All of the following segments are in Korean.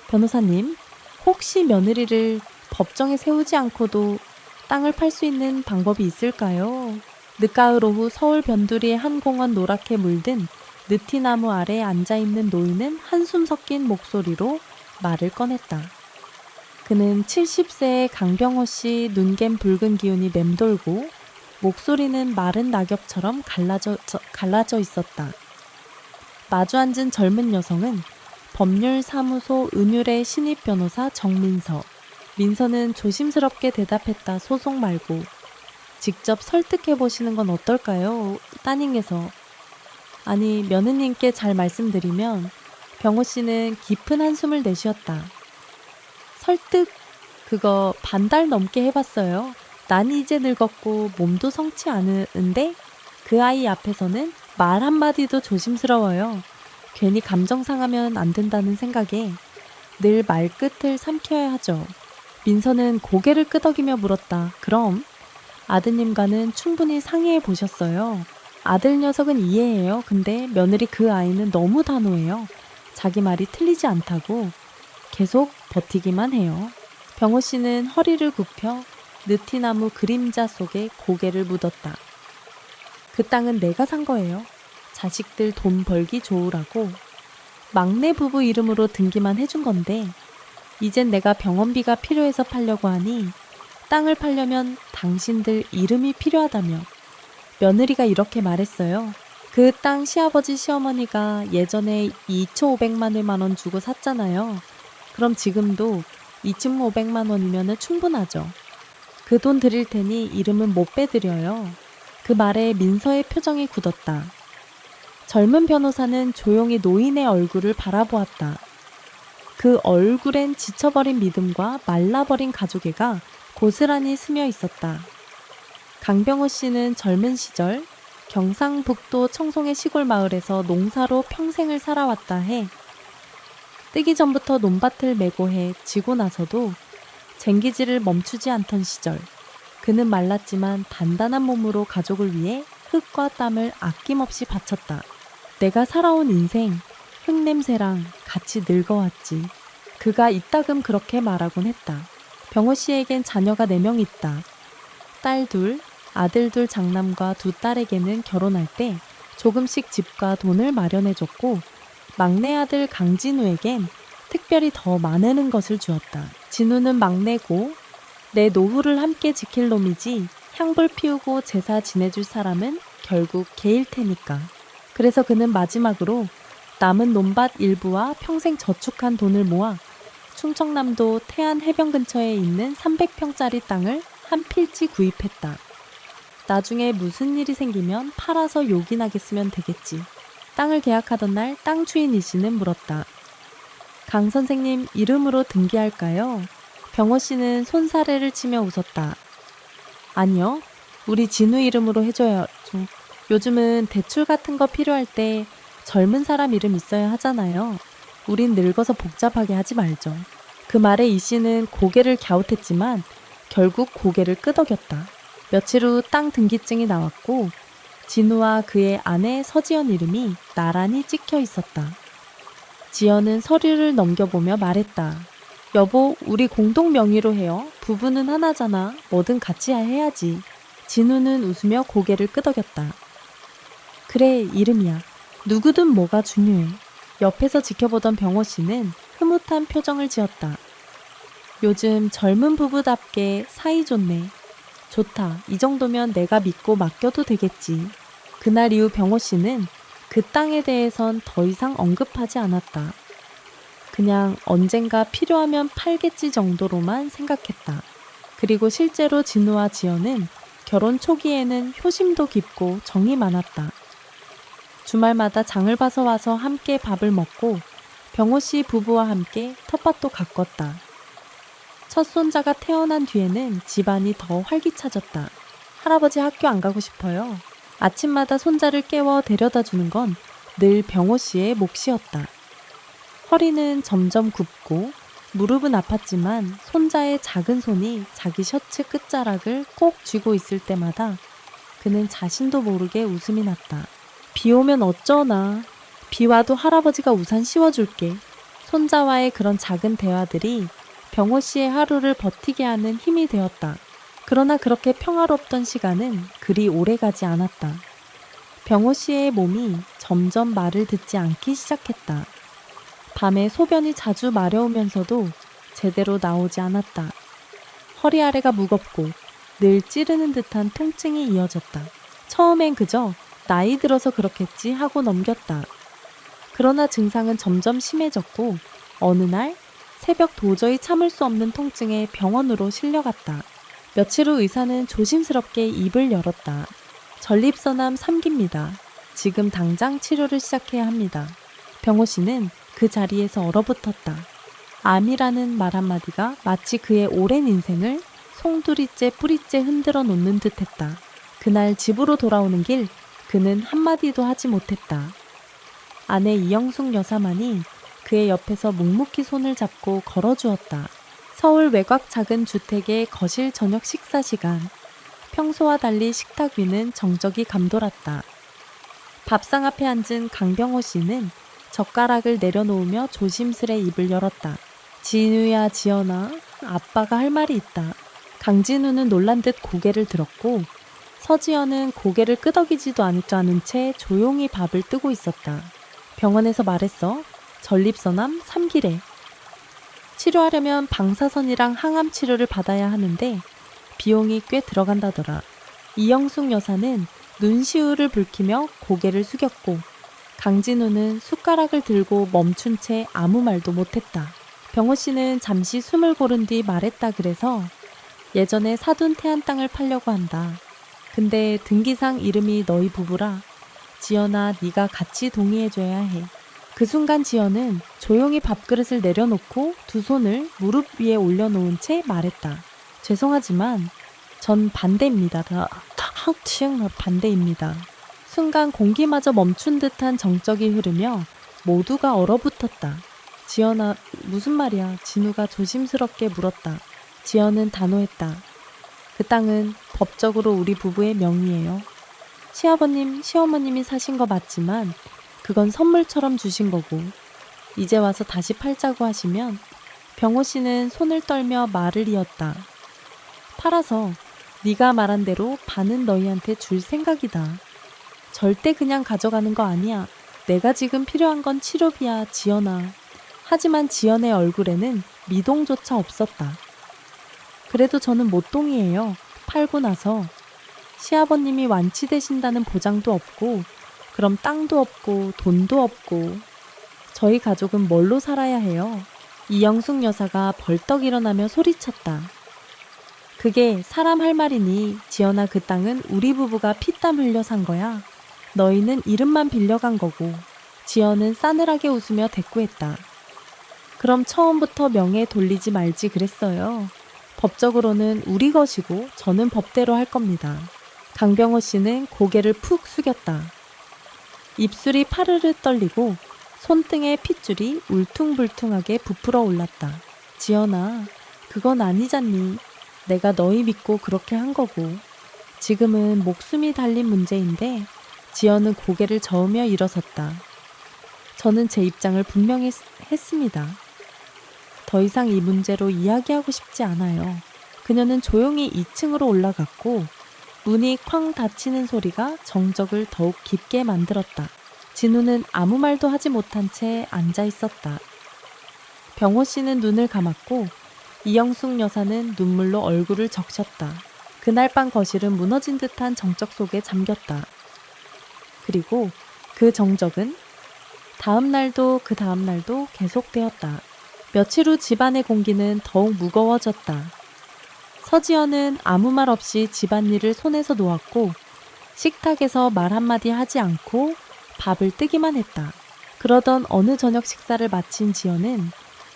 변호사님, 혹시 며느리를 법정에 세우지 않고도 땅을 팔 수 있는 방법이 있을까요? 늦가을 오후 서울 변두리의 한 공원 노랗게 물든 느티나무 아래 앉아있는 노인은 한숨 섞인 목소리로 말을 꺼냈다. 그는 70세의 강병호 씨 눈갰 붉은 기운이 맴돌고 목소리는 마른 낙엽처럼 갈라져 있었다. 마주 앉은 젊은 여성은 법률사무소 은율의 신입 변호사 정민서. 민서는 조심스럽게 대답했다. 소송 말고. 직접 설득해보시는 건 어떨까요? 따님께서. 아니, 며느님께 잘 말씀드리면 병호 씨는 깊은 한숨을 내쉬었다. 설득? 그거 반달 넘게 해봤어요. 난 이제 늙었고 몸도 성치 않은데 그 아이 앞에서는 말 한마디도 조심스러워요. 괜히 감정 상하면 안 된다는 생각에 늘 말끝을 삼켜야 하죠. 민서는 고개를 끄덕이며 물었다. 그럼 아드님과는 충분히 상의해 보셨어요? 아들 녀석은 이해해요. 근데 며느리 그 아이는 너무 단호해요. 자기 말이 틀리지 않다고 계속 버티기만 해요. 병호 씨는 허리를 굽혀 느티나무 그림자 속에 고개를 묻었다. 그 땅은 내가 산 거예요. 자식들 돈 벌기 좋으라고. 막내 부부 이름으로 등기만 해준 건데 이젠 내가 병원비가 필요해서 팔려고 하니 땅을 팔려면 당신들 이름이 필요하다며. 며느리가 이렇게 말했어요. 그 땅 시아버지 시어머니가 예전에 2,500만 원 주고 샀잖아요. 그럼 지금도 2,500만 원이면 충분하죠. 그 돈 드릴 테니 이름은 못 빼드려요. 그 말에 민서의 표정이 굳었다. 젊은 변호사는 조용히 노인의 얼굴을 바라보았다. 그 얼굴엔 지쳐버린 믿음과 말라버린 가족애가 고스란히 스며 있었다. 강병호 씨는 젊은 시절 경상북도 청송의 시골 마을에서 농사로 평생을 살아왔다 해. 뜨기 전부터 논밭을 메고 해 지고 나서도 쟁기질을 멈추지 않던 시절. 그는 말랐지만 단단한 몸으로 가족을 위해 흙과 땀을 아낌없이 바쳤다. 내가 살아온 인생, 흙냄새랑 같이 늙어왔지. 그가 이따금 그렇게 말하곤 했다. 병호 씨에겐 자녀가 4명 있다. 딸 2, 아들 2 장남과 2 딸에게는 결혼할 때 조금씩 집과 돈을 마련해줬고 막내 아들 강진우에겐 특별히 더 많은 것을 주었다. 진우는 막내고 내 노후를 함께 지킬 놈이지 향불 피우고 제사 지내줄 사람은 결국 걔일 테니까. 그래서 그는 마지막으로 남은 논밭 일부와 평생 저축한 돈을 모아 충청남도 태안 해변 근처에 있는 300평짜리 땅을 한 필지 구입했다. 나중에 무슨 일이 생기면 팔아서 요긴하게 쓰면 되겠지. 땅을 계약하던 날 땅 주인 이 씨는 물었다. 강 선생님 이름으로 등기할까요? 병호 씨는 손사래를 치며 웃었다. 아니요. 우리 진우 이름으로 해줘야죠. 요즘은 대출 같은 거 필요할 때 젊은 사람 이름 있어야 하잖아요. 우린 늙어서 복잡하게 하지 말죠. 그 말에 이 씨는 고개를 갸웃했지만 결국 고개를 끄덕였다. 며칠 후 땅 등기증이 나왔고 진우와 그의 아내 서지연 이름이 나란히 찍혀 있었다. 지연은 서류를 넘겨보며 말했다. 여보, 우리 공동 명의로 해요. 부부는 하나잖아. 뭐든 같이 해야지. 진우는 웃으며 고개를 끄덕였다. 그래, 이름이야. 누구든 뭐가 중요해. 옆에서 지켜보던 병호 씨는 흐뭇한 표정을 지었다. 요즘 젊은 부부답게 사이 좋네. 좋다. 이 정도면 내가 믿고 맡겨도 되겠지. 그날 이후 병호 씨는 그 땅에 대해선 더 이상 언급하지 않았다. 그냥 언젠가 필요하면 팔겠지 정도로만 생각했다. 그리고 실제로 진우와 지연은 결혼 초기에는 효심도 깊고 정이 많았다. 주말마다 장을 봐서 와서 함께 밥을 먹고 병호 씨 부부와 함께 텃밭도 가꿨다. 첫 손자가 태어난 뒤에는 집안이 더 활기차졌다. 할아버지 학교 안 가고 싶어요. 아침마다 손자를 깨워 데려다 주는 건 늘 병호 씨의 몫이었다. 허리는 점점 굽고 무릎은 아팠지만 손자의 작은 손이 자기 셔츠 끝자락을 꼭 쥐고 있을 때마다 그는 자신도 모르게 웃음이 났다. 비 오면 어쩌나. 비 와도 할아버지가 우산 씌워줄게. 손자와의 그런 작은 대화들이 병호 씨의 하루를 버티게 하는 힘이 되었다. 그러나 그렇게 평화롭던 시간은 그리 오래 가지 않았다. 병호 씨의 몸이 점점 말을 듣지 않기 시작했다. 밤에 소변이 자주 마려우면서도 제대로 나오지 않았다. 허리 아래가 무겁고 늘 찌르는 듯한 통증이 이어졌다. 처음엔 그저 나이 들어서 그렇겠지 하고 넘겼다. 그러나 증상은 점점 심해졌고 어느 날 새벽 도저히 참을 수 없는 통증에 병원으로 실려갔다. 며칠 후 의사는 조심스럽게 입을 열었다. 전립선암 3기입니다. 지금 당장 치료를 시작해야 합니다. 병호 씨는 그 자리에서 얼어붙었다. 암이라는 말 한마디가 마치 그의 오랜 인생을 송두리째 뿌리째 흔들어 놓는 듯했다. 그날 집으로 돌아오는 길 그는 한마디도 하지 못했다. 아내 이영숙 여사만이 그의 옆에서 묵묵히 손을 잡고 걸어주었다. 서울 외곽 작은 주택의 거실 저녁 식사 시간. 평소와 달리 식탁 위는 정적이 감돌았다. 밥상 앞에 앉은 강병호 씨는 젓가락을 내려놓으며 조심스레 입을 열었다. 진우야, 지연아, 아빠가 할 말이 있다. 강진우는 놀란 듯 고개를 들었고 서지연은 고개를 끄덕이지도 않은 채 조용히 밥을 뜨고 있었다. 병원에서 말했어. 전립선암 3기래. 치료하려면 방사선이랑 항암 치료를 받아야 하는데 비용이 꽤 들어간다더라. 이영숙 여사는 눈시울을 붉히며 고개를 숙였고 강진우는 숟가락을 들고 멈춘 채 아무 말도 못했다. 병호 씨는 잠시 숨을 고른 뒤 말했다 그래서 예전에 사둔 태안 땅을 팔려고 한다. 근데 등기상 이름이 너희 부부라. 지연아, 네가 같이 동의해줘야 해. 그 순간 지연은 조용히 밥그릇을 내려놓고 두 손을 무릎 위에 올려놓은 채 말했다. 죄송하지만 전 반대입니다. 반대입니다. 순간 공기마저 멈춘 듯한 정적이 흐르며 모두가 얼어붙었다. 지연아, 무슨 말이야? 진우가 조심스럽게 물었다. 지연은 단호했다. 그 땅은 법적으로 우리 부부의 명의예요. 시아버님, 시어머님이 사신 거 맞지만 그건 선물처럼 주신 거고 이제 와서 다시 팔자고 하시면 병호 씨는 손을 떨며 말을 이었다. 팔아서 네가 말한 대로 반은 너희한테 줄 생각이다. 절대 그냥 가져가는 거 아니야. 내가 지금 필요한 건 치료비야, 지연아. 하지만 지연의 얼굴에는 미동조차 없었다. 그래도 저는 못 동의해요. 팔고 나서 시아버님이 완치되신다는 보장도 없고 그럼 땅도 없고 돈도 없고 저희 가족은 뭘로 살아야 해요? 이영숙 여사가 벌떡 일어나며 소리쳤다. 그게 사람 할 말이니 지연아, 그 땅은 우리 부부가 피땀 흘려 산 거야. 너희는 이름만 빌려간 거고. 지연은 싸늘하게 웃으며 대꾸했다. 그럼 처음부터 명예 돌리지 말지 그랬어요. 법적으로는 우리 것이고 저는 법대로 할 겁니다. 강병호 씨는 고개를 푹 숙였다. 입술이 파르르 떨리고 손등에 핏줄이 울퉁불퉁하게 부풀어 올랐다. 지연아, 그건 아니잖니. 내가 너희 믿고 그렇게 한 거고. 지금은 목숨이 달린 문제인데 지연은 고개를 저으며 일어섰다. 저는 제 입장을 분명히 했습니다. 더 이상 이 문제로 이야기하고 싶지 않아요. 그녀는 조용히 2층으로 올라갔고 문이 쾅 닫히는 소리가 정적을 더욱 깊게 만들었다. 진우는 아무 말도 하지 못한 채 앉아 있었다. 병호 씨는 눈을 감았고 이영숙 여사는 눈물로 얼굴을 적셨다. 그날 밤 거실은 무너진 듯한 정적 속에 잠겼다. 그리고 그 정적은 다음 날도 그 다음 날도 계속되었다. 며칠 후 집안의 공기는 더욱 무거워졌다. 서지연은 아무 말 없이 집안일을 손에서 놓았고 식탁에서 말 한마디 하지 않고 밥을 뜨기만 했다. 그러던 어느 저녁 식사를 마친 지연은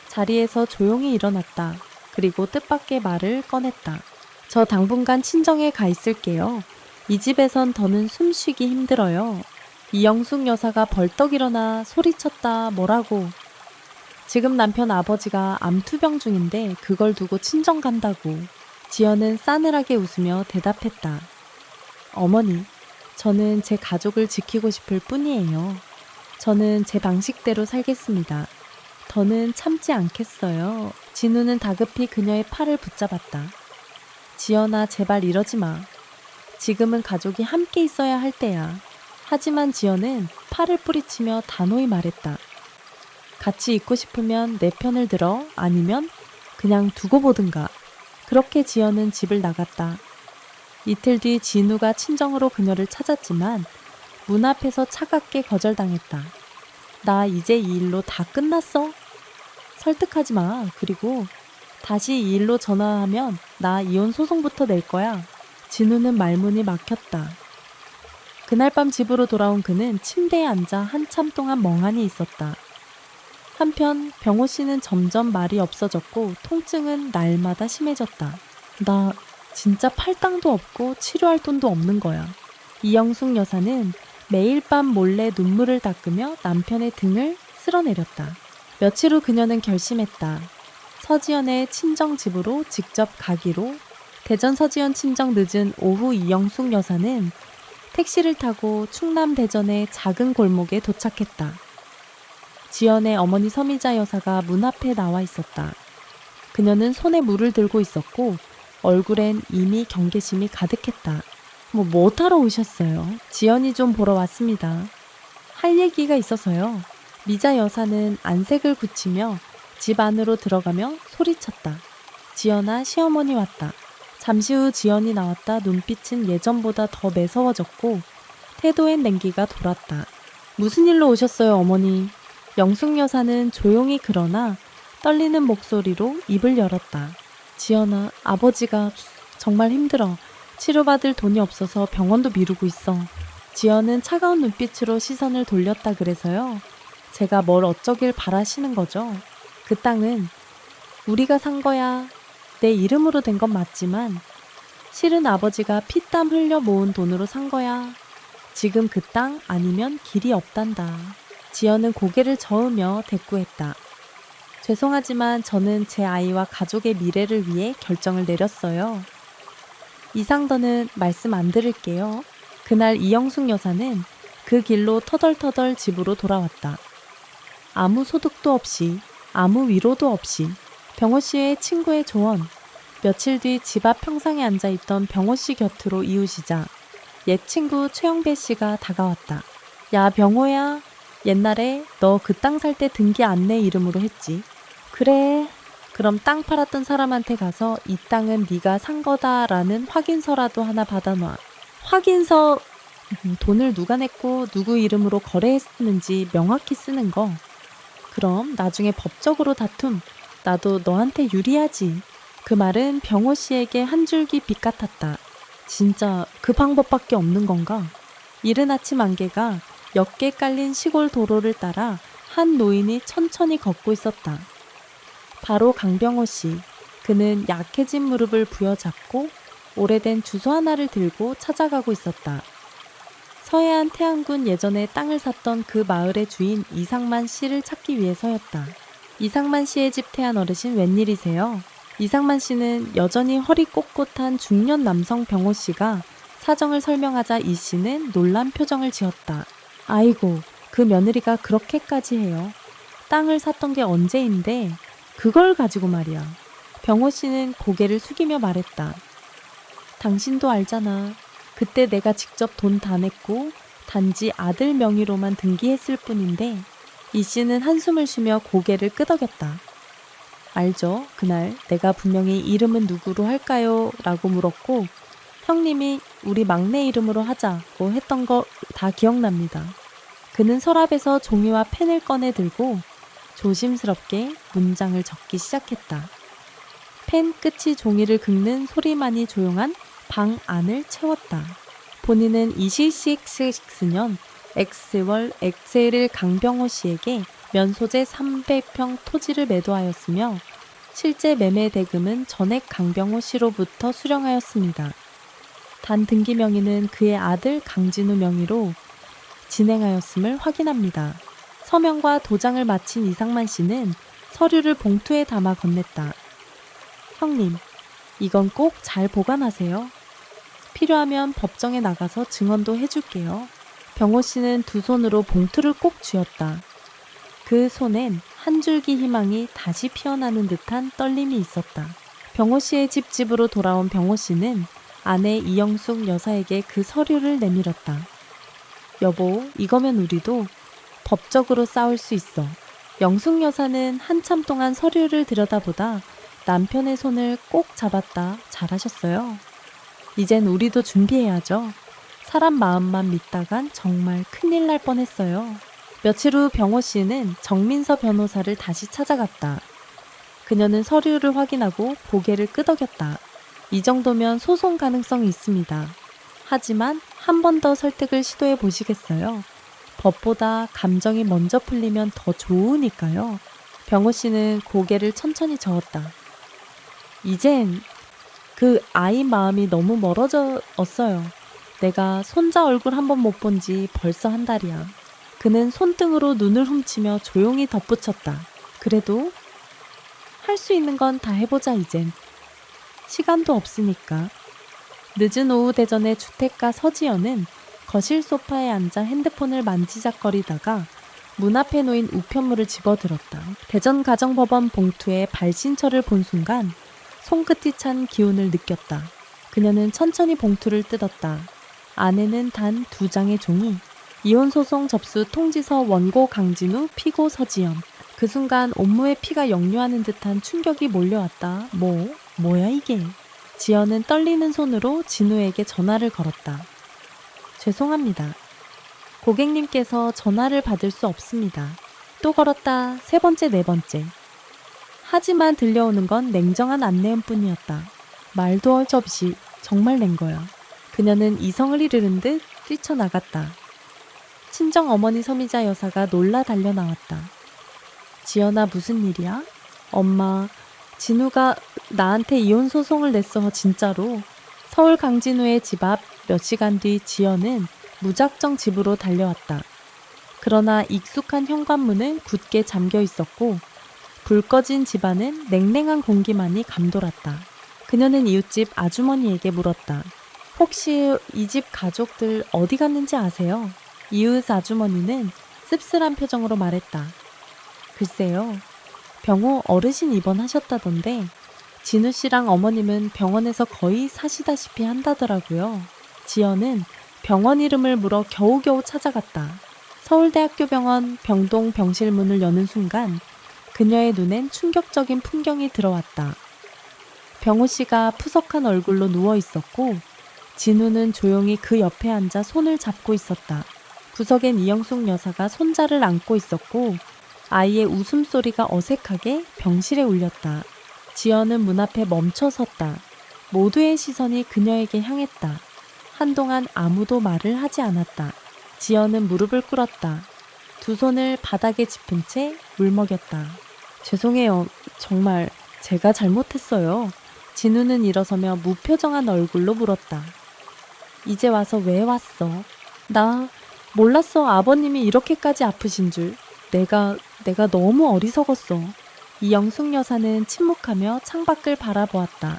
자리에서 조용히 일어났다. 그리고 뜻밖의 말을 꺼냈다. 저 당분간 친정에 가 있을게요. 이 집에선 더는 숨쉬기 힘들어요. 이영숙 여사가 벌떡 일어나 소리쳤다. 뭐라고? 지금 남편 아버지가 암투병 중인데 그걸 두고 친정 간다고. 지연은 싸늘하게 웃으며 대답했다. 어머니, 저는 제 가족을 지키고 싶을 뿐이에요. 저는 제 방식대로 살겠습니다. 더는 참지 않겠어요. 진우는 다급히 그녀의 팔을 붙잡았다. 지연아, 제발 이러지 마. 지금은 가족이 함께 있어야 할 때야. 하지만 지연은 팔을 뿌리치며 단호히 말했다. 같이 있고 싶으면 내 편을 들어, 아니면 그냥 두고 보든가. 그렇게 지연은 집을 나갔다. 이틀 뒤 진우가 친정으로 그녀를 찾았지만 문 앞에서 차갑게 거절당했다. 나 이제 이 일로 다 끝났어. 설득하지 마. 그리고 다시 이 일로 전화하면 나 이혼 소송부터 낼 거야. 진우는 말문이 막혔다. 그날 밤 집으로 돌아온 그는 침대에 앉아 한참 동안 멍하니 있었다. 한편 병호 씨는 점점 말이 없어졌고 통증은 날마다 심해졌다. 나 진짜 팔당도 없고 치료할 돈도 없는 거야. 이영숙 여사는 매일 밤 몰래 눈물을 닦으며 남편의 등을 쓸어내렸다. 며칠 후 그녀는 결심했다. 서지연의 친정집으로 직접 가기로. 대전 서지연 친정 늦은 오후 이영숙 여사는 택시를 타고 충남 대전의 작은 골목에 도착했다. 지연의 어머니 서미자 여사가 문 앞에 나와 있었다. 그녀는 손에 물을 들고 있었고 얼굴엔 이미 경계심이 가득했다. 뭐 타러 오셨어요? 지연이 좀 보러 왔습니다. 할 얘기가 있어서요. 미자 여사는 안색을 굳히며 집 안으로 들어가며 소리쳤다. 지연아, 시어머니 왔다. 잠시 후 지연이 나왔다. 눈빛은 예전보다 더 매서워졌고 태도엔 냉기가 돌았다. 무슨 일로 오셨어요, 어머니? 영숙 여사는 조용히 그러나 떨리는 목소리로 입을 열었다. 지연아, 아버지가 정말 힘들어. 치료받을 돈이 없어서 병원도 미루고 있어. 지연은 차가운 눈빛으로 시선을 돌렸다. 그래서요. 제가 뭘 어쩌길 바라시는 거죠? 그 땅은 우리가 산 거야. 내 이름으로 된 건 맞지만 실은 아버지가 피땀 흘려 모은 돈으로 산 거야. 지금 그 땅 아니면 길이 없단다. 지연은 고개를 저으며 대꾸했다. 죄송하지만 저는 제 아이와 가족의 미래를 위해 결정을 내렸어요. 이상 더는 말씀 안 드릴게요. 그날 이영숙 여사는 그 길로 터덜터덜 집으로 돌아왔다. 아무 소득도 없이, 아무 위로도 없이, 병호 씨의 친구의 조언. 며칠 뒤 집 앞 평상에 앉아있던 병호 씨 곁으로 이웃이자 옛 친구 최영배 씨가 다가왔다. 야, 병호야. 옛날에 너 그 땅 살 때 등기 안내 이름으로 했지. 그래. 그럼 땅 팔았던 사람한테 가서 이 땅은 네가 산 거다라는 확인서라도 하나 받아놔. 확인서? 돈을 누가 냈고 누구 이름으로 거래했는지 명확히 쓰는 거. 그럼 나중에 법적으로 다툼. 나도 너한테 유리하지. 그 말은 병호 씨에게 한 줄기 빛 같았다. 진짜 그 방법밖에 없는 건가? 이른 아침 안개가 옅게 깔린 시골 도로를 따라 한 노인이 천천히 걷고 있었다. 바로 강병호 씨. 그는 약해진 무릎을 부여잡고 오래된 주소 하나를 들고 찾아가고 있었다. 서해안 태안군 예전에 땅을 샀던 그 마을의 주인 이상만 씨를 찾기 위해서였다. 이상만 씨의 집 태안 어르신 웬일이세요? 이상만 씨는 여전히 허리 꼿꼿한 중년 남성 병호 씨가 사정을 설명하자 이 씨는 놀란 표정을 지었다. 아이고, 그 며느리가 그렇게까지 해요. 땅을 샀던 게 언제인데 그걸 가지고 말이야. 병호 씨는 고개를 숙이며 말했다. 당신도 알잖아. 그때 내가 직접 돈 다 냈고 단지 아들 명의로만 등기했을 뿐인데. 이 씨는 한숨을 쉬며 고개를 끄덕였다. 알죠? 그날 내가 분명히 이름은 누구로 할까요? 라고 물었고 형님이 우리 막내 이름으로 하자고 했던 거 다 기억납니다. 그는 서랍에서 종이와 펜을 꺼내 들고 조심스럽게 문장을 적기 시작했다. 펜 끝이 종이를 긁는 소리만이 조용한 방 안을 채웠다. 본인은 2666년 X월 XL 강병호 씨에게 면소재 300평 토지를 매도하였으며 실제 매매 대금은 전액 강병호 씨로부터 수령하였습니다. 단 등기 명의는 그의 아들 강진우 명의로 진행하였음을 확인합니다. 서명과 도장을 마친 이상만 씨는 서류를 봉투에 담아 건넸다. 형님, 이건 꼭 잘 보관하세요. 필요하면 법정에 나가서 증언도 해줄게요. 병호 씨는 두 손으로 봉투를 꼭 쥐었다. 그 손엔 한 줄기 희망이 다시 피어나는 듯한 떨림이 있었다. 병호 씨의 집으로 돌아온 병호 씨는 아내 이영숙 여사에게 그 서류를 내밀었다. 여보, 이거면 우리도 법적으로 싸울 수 있어. 영숙 여사는 한참 동안 서류를 들여다보다 남편의 손을 꼭 잡았다. 잘하셨어요. 이젠 우리도 준비해야죠. 사람 마음만 믿다간 정말 큰일 날 뻔했어요. 며칠 후 병호 씨는 정민서 변호사를 다시 찾아갔다. 그녀는 서류를 확인하고 고개를 끄덕였다. 이 정도면 소송 가능성이 있습니다. 하지만 한 번 더 설득을 시도해 보시겠어요? 법보다 감정이 먼저 풀리면 더 좋으니까요. 병호 씨는 고개를 천천히 저었다. 이젠 그 아이 마음이 너무 멀어졌어요. 내가 손자 얼굴 한 번 못 본 지 벌써 한 달이야. 그는 손등으로 눈을 훔치며 조용히 덧붙였다. 그래도 할 수 있는 건 다 해보자 이젠. 시간도 없으니까. 늦은 오후 대전의 주택가 서지연은 거실 소파에 앉아 핸드폰을 만지작거리다가 문 앞에 놓인 우편물을 집어들었다. 대전가정법원 봉투에 발신처를 본 순간 손끝이 찬 기운을 느꼈다. 그녀는 천천히 봉투를 뜯었다. 안에는 단 2장의 종이. 이혼소송 접수 통지서 원고 강진우, 피고 서지연. 그 순간 온몸에 피가 역류하는 듯한 충격이 몰려왔다. 뭐야 이게? 지연은 떨리는 손으로 진우에게 전화를 걸었다. 죄송합니다. 고객님께서 전화를 받을 수 없습니다. 또 걸었다. 3번째, 4번째. 하지만 들려오는 건 냉정한 안내음뿐이었다. 말도 할 수 없이 정말 낸 거야. 그녀는 이성을 잃은 듯 뛰쳐나갔다. 친정 어머니 서미자 여사가 놀라 달려나왔다. 지연아, 무슨 일이야? 엄마, 진우가 나한테 이혼 소송을 냈어. 진짜로. 서울 강진우의 집 앞 몇 시간 뒤 지연은 무작정 집으로 달려왔다. 그러나 익숙한 현관문은 굳게 잠겨 있었고 불 꺼진 집안은 냉랭한 공기만이 감돌았다. 그녀는 이웃집 아주머니에게 물었다. 혹시 이 집 가족들 어디 갔는지 아세요? 이웃 아주머니는 씁쓸한 표정으로 말했다. 글쎄요. 병호 어르신 입원하셨다던데 진우 씨랑 어머님은 병원에서 거의 사시다시피 한다더라고요. 지연은 병원 이름을 물어 겨우겨우 찾아갔다. 서울대학교 병원 병동 병실 문을 여는 순간 그녀의 눈엔 충격적인 풍경이 들어왔다. 병호 씨가 푸석한 얼굴로 누워 있었고 진우는 조용히 그 옆에 앉아 손을 잡고 있었다. 구석엔 이영숙 여사가 손자를 안고 있었고 아이의 웃음소리가 어색하게 병실에 울렸다. 지연은 문 앞에 멈춰 섰다. 모두의 시선이 그녀에게 향했다. 한동안 아무도 말을 하지 않았다. 지연은 무릎을 꿇었다. 2 손을 바닥에 짚은 채 물먹였다. 죄송해요. 정말 제가 잘못했어요. 진우는 일어서며 무표정한 얼굴로 물었다. 이제 와서 왜 왔어? 나 몰랐어. 아버님이 이렇게까지 아프신 줄. 내가 너무 어리석었어. 이영숙 여사는 침묵하며 창밖을 바라보았다.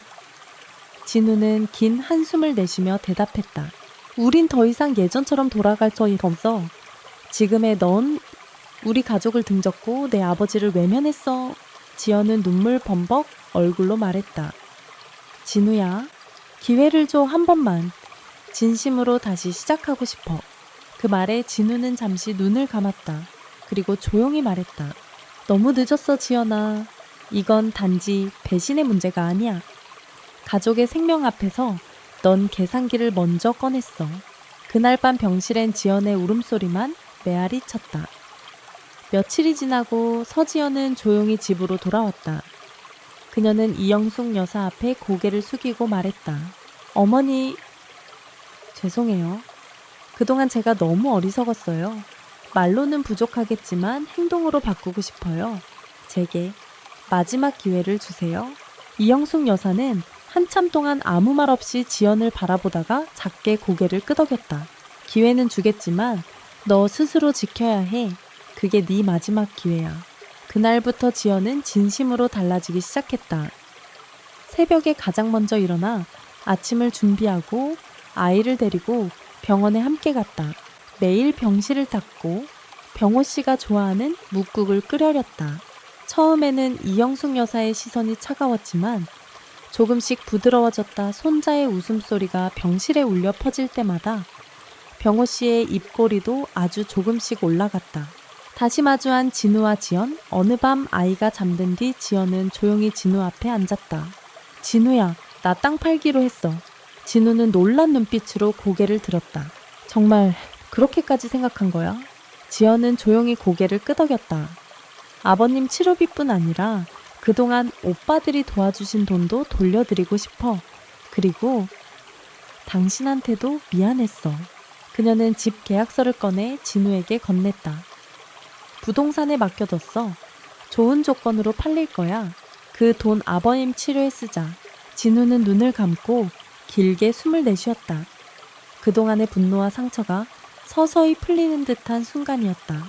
진우는 긴 한숨을 내쉬며 대답했다. 우린 더 이상 예전처럼 돌아갈 적이 없어. 지금의 넌 우리 가족을 등졌고 내 아버지를 외면했어. 지연은 눈물 범벅 얼굴로 말했다. 진우야, 기회를 줘. 한 번만. 진심으로 다시 시작하고 싶어. 그 말에 진우는 잠시 눈을 감았다. 그리고 조용히 말했다. 너무 늦었어, 지연아. 이건 단지 배신의 문제가 아니야. 가족의 생명 앞에서 넌 계산기를 먼저 꺼냈어. 그날 밤 병실엔 지연의 울음소리만 메아리 쳤다. 며칠이 지나고 서지연은 조용히 집으로 돌아왔다. 그녀는 이영숙 여사 앞에 고개를 숙이고 말했다. 어머니, 죄송해요. 그동안 제가 너무 어리석었어요. 말로는 부족하겠지만 행동으로 바꾸고 싶어요. 제게 마지막 기회를 주세요. 이영숙 여사는 한참 동안 아무 말 없이 지연을 바라보다가 작게 고개를 끄덕였다. 기회는 주겠지만 너 스스로 지켜야 해. 그게 네 마지막 기회야. 그날부터 지연은 진심으로 달라지기 시작했다. 새벽에 가장 먼저 일어나 아침을 준비하고 아이를 데리고 병원에 함께 갔다. 매일 병실을 닦고 병호 씨가 좋아하는 묵국을 끓여렸다. 처음에는 이영숙 여사의 시선이 차가웠지만 조금씩 부드러워졌다 손자의 웃음소리가 병실에 울려 퍼질 때마다 병호 씨의 입꼬리도 아주 조금씩 올라갔다. 다시 마주한 진우와 지연, 어느 밤 아이가 잠든 뒤 지연은 조용히 진우 앞에 앉았다. 진우야, 나 땅 팔기로 했어. 진우는 놀란 눈빛으로 고개를 들었다. 정말 그렇게까지 생각한 거야? 지연은 조용히 고개를 끄덕였다. 아버님 치료비뿐 아니라 그동안 오빠들이 도와주신 돈도 돌려드리고 싶어. 그리고 당신한테도 미안했어. 그녀는 집 계약서를 꺼내 진우에게 건넸다. 부동산에 맡겨뒀어. 좋은 조건으로 팔릴 거야. 그 돈 아버님 치료에 쓰자. 진우는 눈을 감고 길게 숨을 내쉬었다. 그동안의 분노와 상처가 서서히 풀리는 듯한 순간이었다.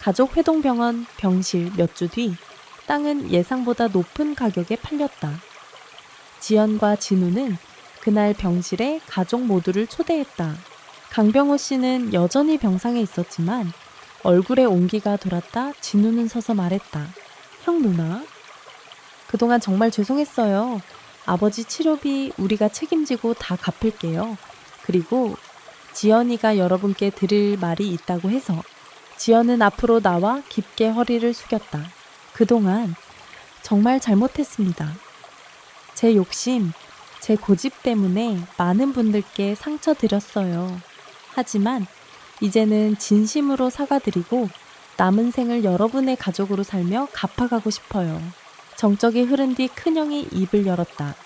가족회동병원 병실 몇 주 뒤 땅은 예상보다 높은 가격에 팔렸다. 지연과 진우는 그날 병실에 가족 모두를 초대했다. 강병호 씨는 여전히 병상에 있었지만 얼굴에 온기가 돌았다 진우는 서서 말했다. 형 누나, 그동안 정말 죄송했어요. 아버지 치료비 우리가 책임지고 다 갚을게요. 그리고 지연이가 여러분께 드릴 말이 있다고 해서. 지연은 앞으로 나와 깊게 허리를 숙였다. 그동안 정말 잘못했습니다. 제 욕심, 제 고집 때문에 많은 분들께 상처 드렸어요. 하지만 이제는 진심으로 사과드리고 남은 생을 여러분의 가족으로 살며 갚아가고 싶어요. 정적이 흐른 뒤 큰형이 입을 열었다.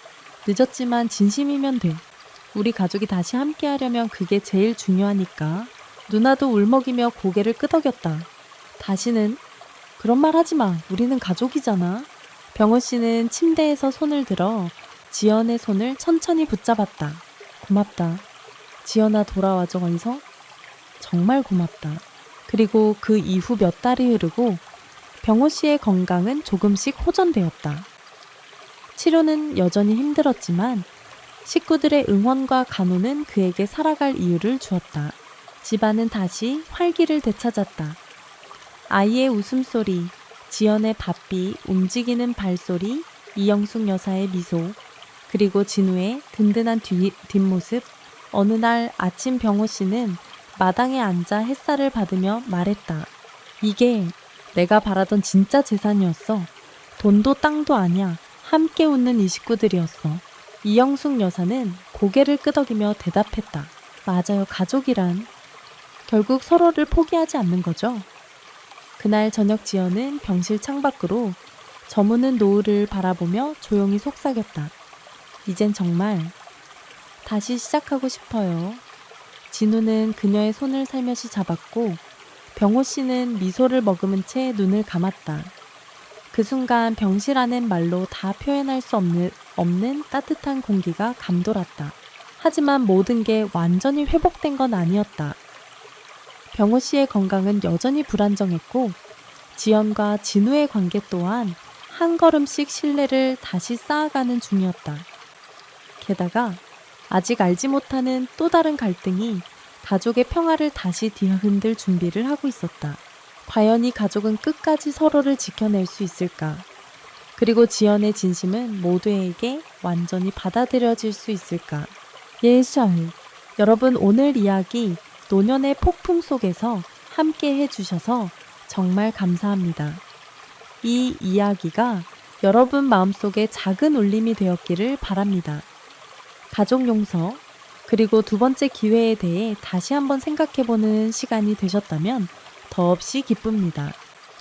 늦었지만 진심이면 돼. 우리 가족이 다시 함께 하려면 그게 제일 중요하니까. 누나도 울먹이며 고개를 끄덕였다. 다시는 그런 말 하지 마. 우리는 가족이잖아. 병호 씨는 침대에서 손을 들어 지연의 손을 천천히 붙잡았다. 고맙다. 지연아 돌아와줘 어디서? 정말 고맙다. 그리고 그 이후 몇 달이 흐르고 병호 씨의 건강은 조금씩 호전되었다. 치료는 여전히 힘들었지만 식구들의 응원과 간호는 그에게 살아갈 이유를 주었다. 집안은 다시 활기를 되찾았다. 아이의 웃음소리, 지연의 밥비, 움직이는 발소리, 이영숙 여사의 미소, 그리고 진우의 든든한 뒷모습. 어느 날 아침 병호 씨는 마당에 앉아 햇살을 받으며 말했다. 이게 내가 바라던 진짜 재산이었어. 돈도 땅도 아니야. 함께 웃는 이 식구들이었어. 이영숙 여사는 고개를 끄덕이며 대답했다. 맞아요. 가족이란 결국 서로를 포기하지 않는 거죠. 그날 저녁 지연은 병실 창밖으로 저무는 노을을 바라보며 조용히 속삭였다. 이젠 정말 다시 시작하고 싶어요. 진우는 그녀의 손을 살며시 잡았고 병호 씨는 미소를 머금은 채 눈을 감았다. 그 순간 병실 안엔 말로 다 표현할 수 없는 따뜻한 공기가 감돌았다. 하지만 모든 게 완전히 회복된 건 아니었다. 병호 씨의 건강은 여전히 불안정했고 지연과 진우의 관계 또한 한 걸음씩 신뢰를 다시 쌓아가는 중이었다. 게다가 아직 알지 못하는 또 다른 갈등이 가족의 평화를 다시 뒤흔들 준비를 하고 있었다. 과연 이 가족은 끝까지 서로를 지켜낼 수 있을까? 그리고 지연의 진심은 모두에게 완전히 받아들여질 수 있을까? 예설. 여러분 오늘 이야기 노년의 폭풍 속에서 함께 해주셔서 정말 감사합니다. 이 이야기가 여러분 마음속에 작은 울림이 되었기를 바랍니다. 가족 용서, 그리고 두 번째 기회에 대해 다시 한번 생각해보는 시간이 되셨다면 더없이 기쁩니다.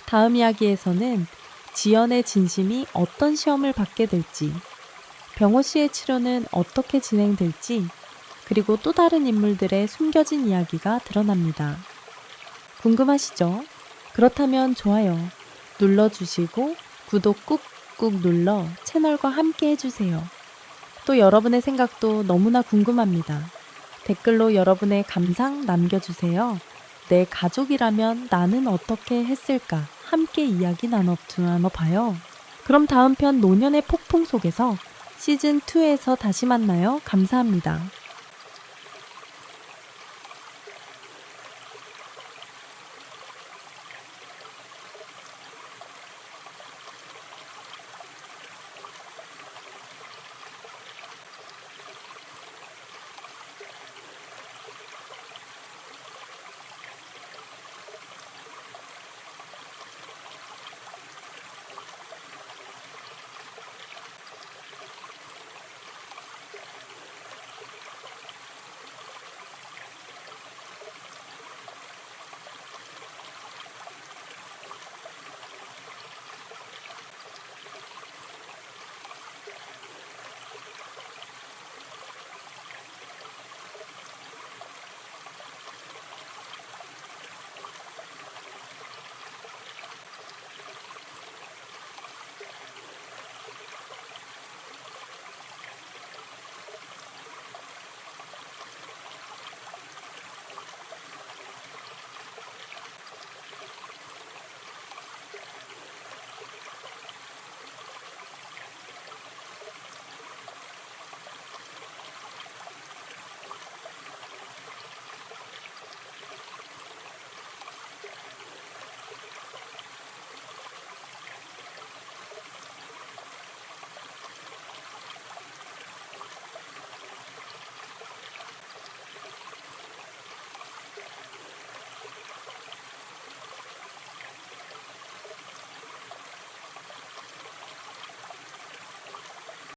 다음 이야기에서는 지연의 진심이 어떤 시험을 받게 될지, 병호 씨의 치료는 어떻게 진행될지, 그리고 또 다른 인물들의 숨겨진 이야기가 드러납니다. 궁금하시죠? 그렇다면 좋아요 눌러주시고 구독 꾹꾹 눌러 채널과 함께 해주세요. 또 여러분의 생각도 너무나 궁금합니다. 댓글로 여러분의 감상 남겨주세요. 내 가족이라면 나는 어떻게 했을까? 함께 이야기 나눠봐요. 그럼 다음 편 노년의 폭풍 속에서 시즌2에서 다시 만나요. 감사합니다.